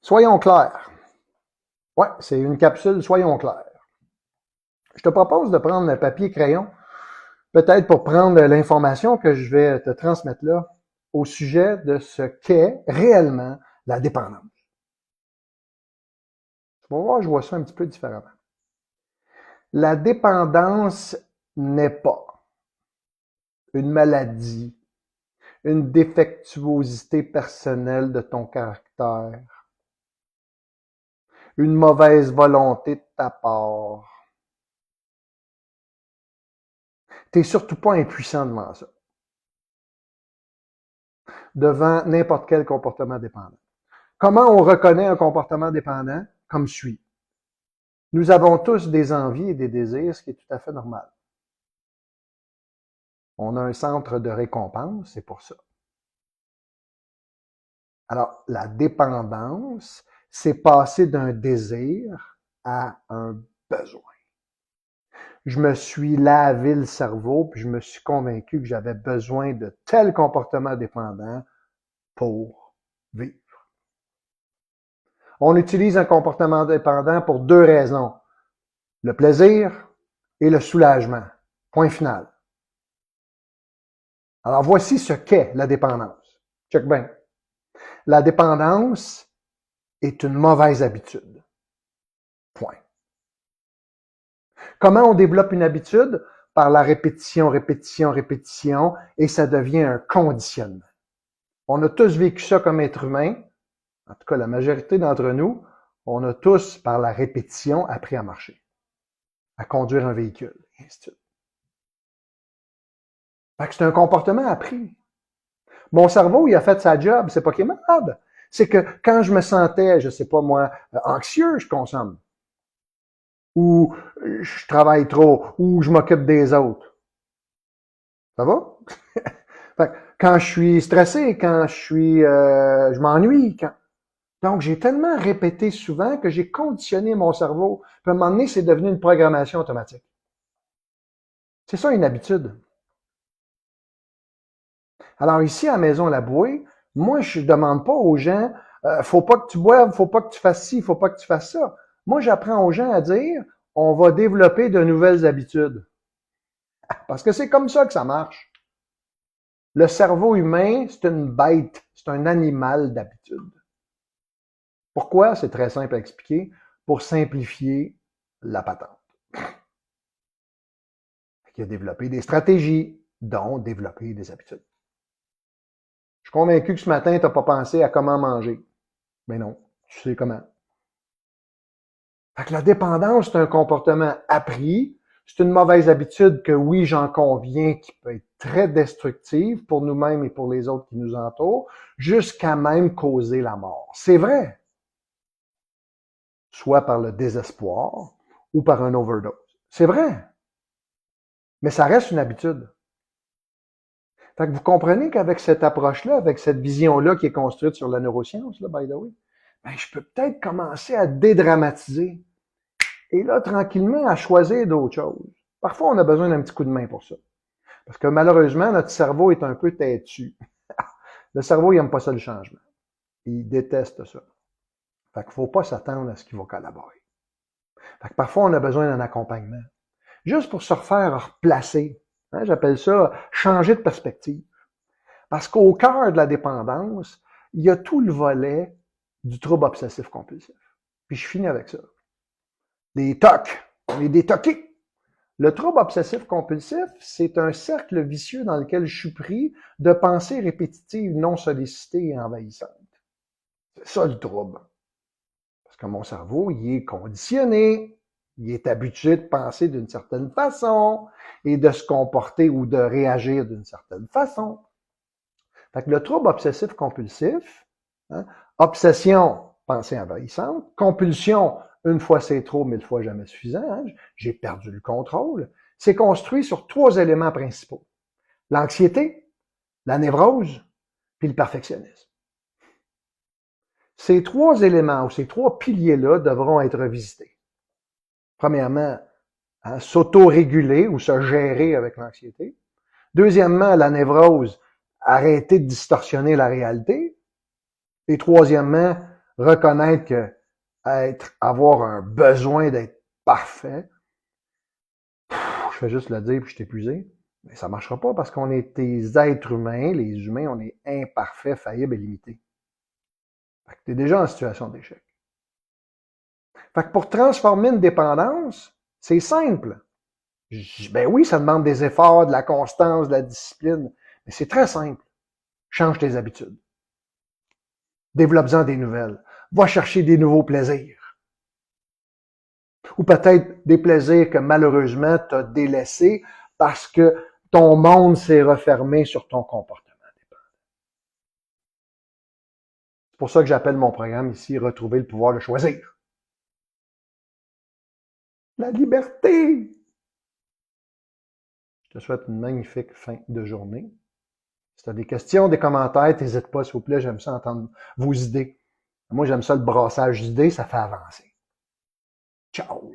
Soyons clairs. Ouais, c'est une capsule, soyons clairs. Je te propose de prendre un papier crayon, peut-être pour prendre l'information que je vais te transmettre là, au sujet de ce qu'est réellement la dépendance. Tu vas voir, je vois ça un petit peu différemment. La dépendance n'est pas une maladie, une défectuosité personnelle de ton caractère, une mauvaise volonté de ta part. Tu n'es surtout pas impuissant devant ça, devant n'importe quel comportement dépendant. Comment on reconnaît un comportement dépendant? Comme suit. Nous avons tous des envies et des désirs, ce qui est tout à fait normal. On a un centre de récompense, c'est pour ça. Alors, la dépendance, c'est passer d'un désir à un besoin. Je me suis lavé le cerveau, puis je me suis convaincu que j'avais besoin de tel comportement dépendant pour vivre. On utilise un comportement dépendant pour deux raisons. Le plaisir et le soulagement. Point final. Alors, voici ce qu'est la dépendance. Check bien. La dépendance est une mauvaise habitude. Point. Comment on développe une habitude? Par la répétition, répétition, répétition, et ça devient un conditionnement. On a tous vécu ça comme être humain, en tout cas la majorité d'entre nous, on a tous, par la répétition, appris à marcher, à conduire un véhicule, et ainsi de suite. Fait que c'est un comportement appris. Mon cerveau, il a fait sa job, c'est pas qu'il est malade. C'est que quand je me sentais, je sais pas moi, anxieux, je consomme. Ou je travaille trop, ou je m'occupe des autres. Ça va? Fait que quand je suis stressé, quand je m'ennuie, Donc, j'ai tellement répété souvent que j'ai conditionné mon cerveau. Puis à un moment donné, c'est devenu une programmation automatique. C'est ça une habitude. Alors ici, à la Maison La Bouée, moi, je ne demande pas aux gens, faut pas que tu boives, faut pas que tu fasses ci, faut pas que tu fasses ça. Moi, j'apprends aux gens à dire, on va développer de nouvelles habitudes. Parce que c'est comme ça que ça marche. Le cerveau humain, c'est une bête, c'est un animal d'habitude. Pourquoi? C'est très simple à expliquer. Pour simplifier la patente. Il a développé des stratégies, dont développer des habitudes. Je suis convaincu que ce matin, tu n'as pas pensé à comment manger. Mais non, tu sais comment. Fait que la dépendance, c'est un comportement appris. C'est une mauvaise habitude que, oui, j'en conviens, qui peut être très destructive pour nous-mêmes et pour les autres qui nous entourent, jusqu'à même causer la mort. C'est vrai. Soit par le désespoir ou par un overdose. C'est vrai. Mais ça reste une habitude. Fait que vous comprenez qu'avec cette approche-là, avec cette vision-là qui est construite sur la neuroscience, là, by the way, ben, je peux peut-être commencer à dédramatiser. Et là, tranquillement, à choisir d'autres choses. Parfois, on a besoin d'un petit coup de main pour ça. Parce que malheureusement, notre cerveau est un peu têtu. Le cerveau, il n'aime pas ça, le changement. Il déteste ça. Fait qu'il ne faut pas s'attendre à ce qu'il va collaborer. Fait que parfois, on a besoin d'un accompagnement. Juste pour se refaire replacer. J'appelle ça changer de perspective. Parce qu'au cœur de la dépendance, il y a tout le volet du trouble obsessif-compulsif. Puis je finis avec ça. Les TOC, on est des toqués. Le trouble obsessif-compulsif, c'est un cercle vicieux dans lequel je suis pris de pensées répétitives, non sollicitées et envahissantes. C'est ça le trouble. Parce que mon cerveau, il est conditionné. Il est habitué de penser d'une certaine façon et de se comporter ou de réagir d'une certaine façon. Fait que le trouble obsessif-compulsif, obsession, pensée envahissante, compulsion, une fois c'est trop, 1000 fois jamais suffisant, j'ai perdu le contrôle, c'est construit sur 3 éléments principaux. L'anxiété, la névrose, puis le perfectionnisme. Ces 3 éléments ou ces 3 piliers-là devront être visités. Premièrement, s'auto-réguler ou se gérer avec l'anxiété. Deuxièmement, la névrose, arrêter de distorsionner la réalité. Et troisièmement, reconnaître que avoir un besoin d'être parfait, je fais juste le dire puis je suis épuisé, mais ça marchera pas parce qu'on est des êtres humains, les humains, on est imparfaits, faillibles et limités. Fait que t'es déjà en situation d'échec. Fait que pour transformer une dépendance, c'est simple. Ben oui, ça demande des efforts, de la constance, de la discipline, mais c'est très simple. Change tes habitudes. Développe-en des nouvelles. Va chercher des nouveaux plaisirs. Ou peut-être des plaisirs que malheureusement tu as délaissés parce que ton monde s'est refermé sur ton comportement. C'est pour ça que j'appelle mon programme ici Retrouver le pouvoir de choisir. La liberté! Je te souhaite une magnifique fin de journée. Si tu as des questions, des commentaires, n'hésite pas, s'il vous plaît, j'aime ça entendre vos idées. Moi, j'aime ça le brassage d'idées, ça fait avancer. Ciao!